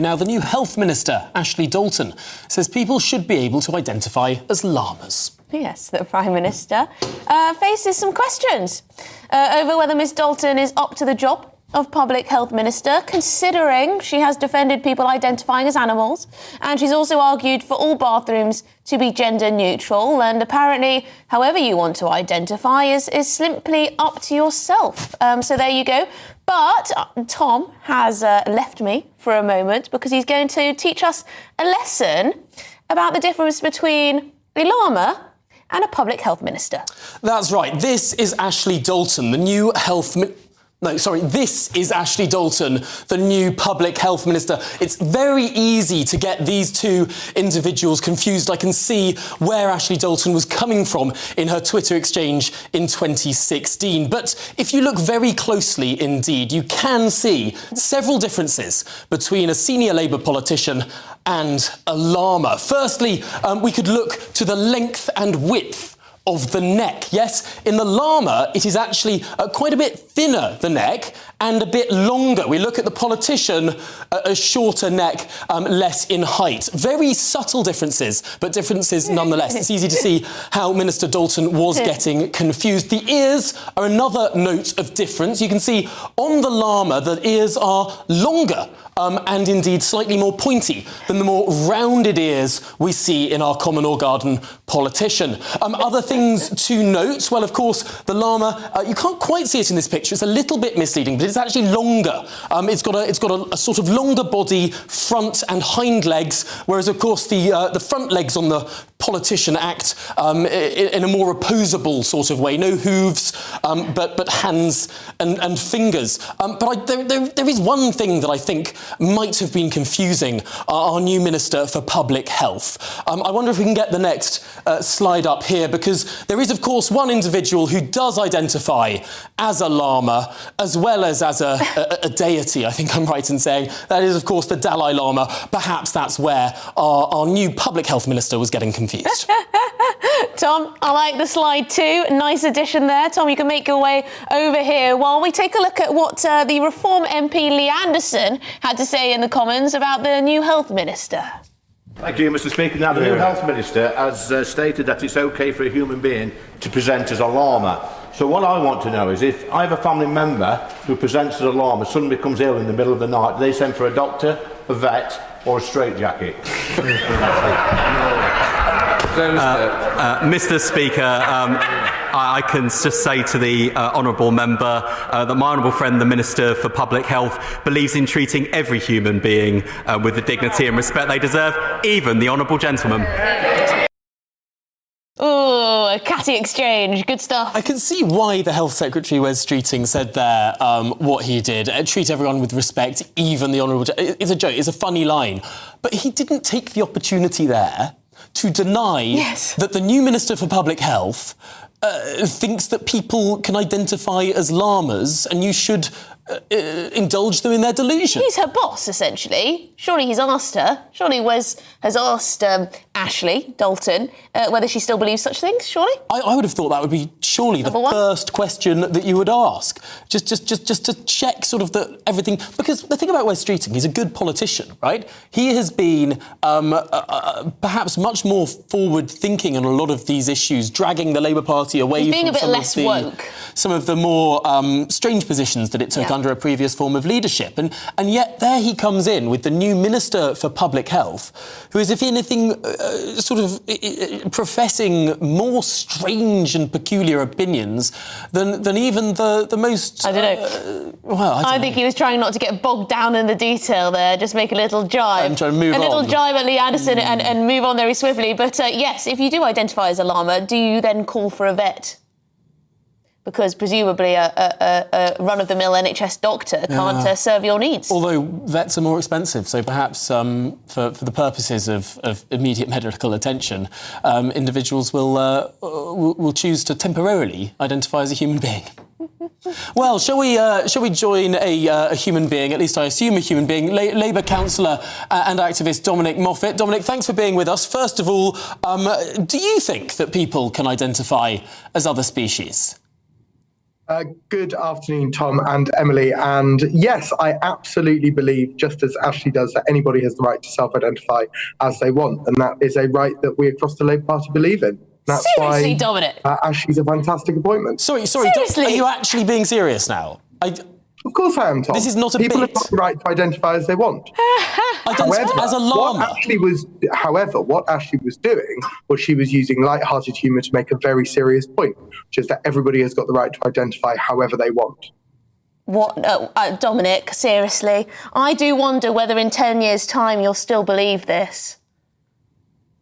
Now, the new Health Minister, Ashley Dalton, says people should be able to identify as llamas. Yes, the Prime Minister faces some questions over whether Miss Dalton is up to the job of Public Health Minister, considering she has defended people identifying as animals, and she's also argued for all bathrooms to be gender neutral, and apparently however you want to identify is simply up to yourself. So there you go. But Tom has left me for a moment because he's going to teach us a lesson about the difference between a llama and a Public Health Minister. That's right. This is Ashley Dalton, the new This is Ashley Dalton, the new Public Health Minister. It's very easy to get these two individuals confused. I can see where Ashley Dalton was coming from in her Twitter exchange in 2016. But if you look very closely indeed, you can see several differences between a senior Labour politician and a llama. Firstly, we could look to the length and width of the neck. Yes, in the llama, it is actually quite a bit thinner, the neck, and a bit longer. We look at the politician, a shorter neck, less in height. Very subtle differences, but differences nonetheless. It's easy to see how Minister Dalton was getting confused. The ears are another note of difference. You can see on the llama, the ears are longer and indeed slightly more pointy than the more rounded ears we see in our common or garden politician. Other things to note, well, of course, the llama, you can't quite see it in this picture. It's a little bit misleading, but it's actually longer. It's got a sort of longer body, front and hind legs, whereas, of course, the front legs on the politician act in a more opposable sort of way. No hooves, but hands and fingers. But there is one thing that I think might have been confusing our new Minister for Public Health. I wonder if we can get the next slide up here, because there is, of course, one individual who does identify as a llama as well as a deity, I think I'm right in saying. That is, of course, the Dalai Lama. Perhaps that's where our new Public Health Minister was getting confused. Tom, I like the slide too. Nice addition there. Tom, you can make your way over here while we take a look at what the Reform MP Lee Anderson had to say in the Commons about the new Health Minister. Thank you, Mr. Speaker. Now, the new Health Minister has stated that it's OK for a human being to present as a llama. So what I want to know is, if I have a family member who presents as a llama, suddenly becomes ill in the middle of the night, do they send for a doctor, a vet or a straitjacket? Mr. Speaker, I can just say to the honourable member that my honourable friend, the Minister for Public Health, believes in treating every human being with the dignity and respect they deserve, even the honourable gentleman. Oh, a catty exchange. Good stuff. I can see why the Health Secretary, Wes Streeting, said there what he did. Treat everyone with respect, even the honourable... It's a joke. It's a funny line. But he didn't take the opportunity there to deny that the new Minister for Public Health thinks that people can identify as llamas and you should indulge them in their delusion. He's her boss, essentially. Surely he's asked her. Surely Wes has asked Ashley Dalton whether she still believes such things, surely? I would have thought that would be surely the first question that you would ask. Just to check sort of everything. Because the thing about Wes Streeting, he's a good politician, right? He has been perhaps much more forward-thinking on a lot of these issues, dragging the Labour Party away from some of the more strange positions that it took under a previous form of leadership. And yet there he comes in with the new Minister for Public Health, who is, if anything, sort of professing more strange and peculiar opinions than even the most... I don't know. I think he was trying not to get bogged down in the detail there, just make a little jibe. I'm trying to move on. A little jibe at Lee Anderson and move on very swiftly. But yes, if you do identify as a llama, do you then call for a vet? Because presumably a run-of-the-mill NHS doctor can't serve your needs. Although vets are more expensive, so perhaps for the purposes of immediate medical attention, individuals will choose to temporarily identify as a human being. Well, shall we join a human being, at least I assume a human being, Labour councillor and activist Dominic Moffat. Dominic, thanks for being with us. First of all, do you think that people can identify as other species? Good afternoon, Tom and Emily. And yes, I absolutely believe, just as Ashley does, that anybody has the right to self-identify as they want. And that is a right that we across the Labour Party believe in. That's Seriously, why Dominic? Ashley's a fantastic appointment. Sorry, Seriously? are you actually being serious now? Of course I am, Tom. This is not a People bit. have got the right to identify as they want. As a llama. However, what Ashley was doing was she was using light-hearted humour to make a very serious point, which is that everybody has got the right to identify however they want. What? No, Dominic, seriously. I do wonder whether in 10 years' time you'll still believe this.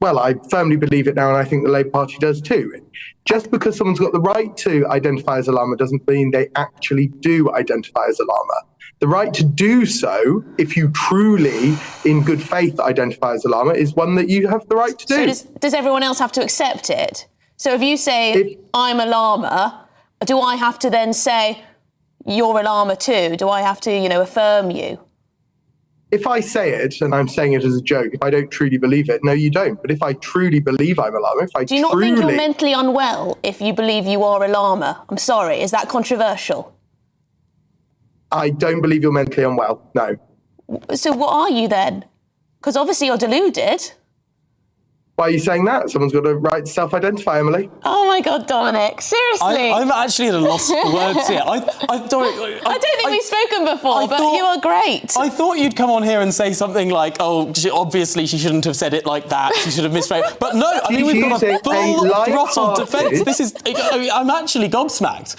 Well, I firmly believe it now, and I think the Labour Party does too. Just because someone's got the right to identify as a llama doesn't mean they actually do identify as a llama. The right to do so, if you truly, in good faith, identify as a llama, is one that you have the right to do. So does everyone else have to accept it? So if you say, I'm a llama, do I have to then say, you're a llama too? Do I have to, affirm you? If I say it, and I'm saying it as a joke, if I don't truly believe it, no, you don't. But if I truly believe I'm a llama, Do you not think you're mentally unwell if you believe you are a llama? I'm sorry, is that controversial? I don't believe you're mentally unwell, no. So what are you then? Because obviously you're deluded. Why are you saying that? Someone's got a right to self-identify, Emily. Oh my God, Dominic, seriously. I'm actually at a loss for words here. I don't think we've spoken before, but you are great. I thought you'd come on here and say something like, obviously she shouldn't have said it like that. She should have misphrased. But no, I mean, we've got a full throttle defence. This is, I'm actually gobsmacked.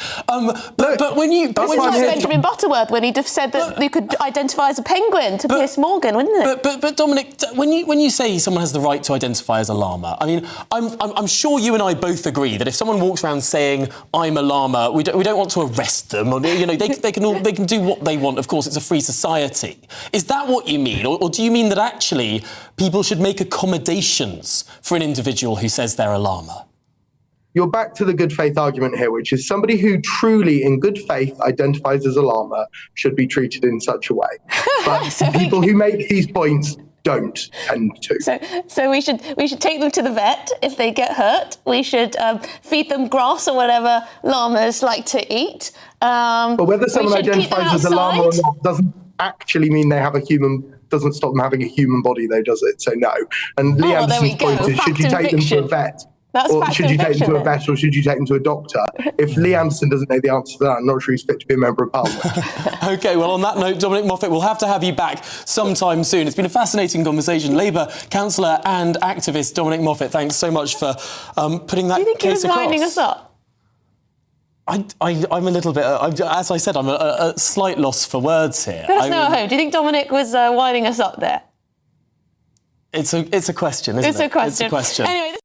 But when you... It's like Benjamin Butterworth when he just said that you could identify as a penguin to Piers Morgan, wouldn't it? But Dominic, when you say someone has the right to identify as a llama, I mean, I'm sure you and I both agree that if someone walks around saying I'm a llama, we don't want to arrest them, or they can do what they want. Of course, it's a free society. Is that what you mean, or do you mean that actually people should make accommodations for an individual who says they're a llama? You're back to the good faith argument here, which is somebody who truly, in good faith, identifies as a llama should be treated in such a way. But people who make these points don't tend to. So we should take them to the vet if they get hurt. We should feed them grass or whatever llamas like to eat. But whether someone identifies as a llama or not doesn't actually mean they have doesn't stop them having a human body though, does it? So no. And Lee Anderson's point is, should you take them to a vet? Or should you take them to a vet, or should you take them to a doctor? If Lee Anderson doesn't know the answer to that, I'm not sure he's fit to be a member of Parliament. OK, well, on that note, Dominic Moffat, we'll have to have you back sometime soon. It's been a fascinating conversation. Labour councillor and activist Dominic Moffat, thanks so much for putting that case across. Do you think he was winding us up? I'm a little bit, as I said, I'm a slight loss for words here. Let us know at home. Do you think Dominic was winding us up there? It's a question, isn't it? It's a question. It's a question. Anyway.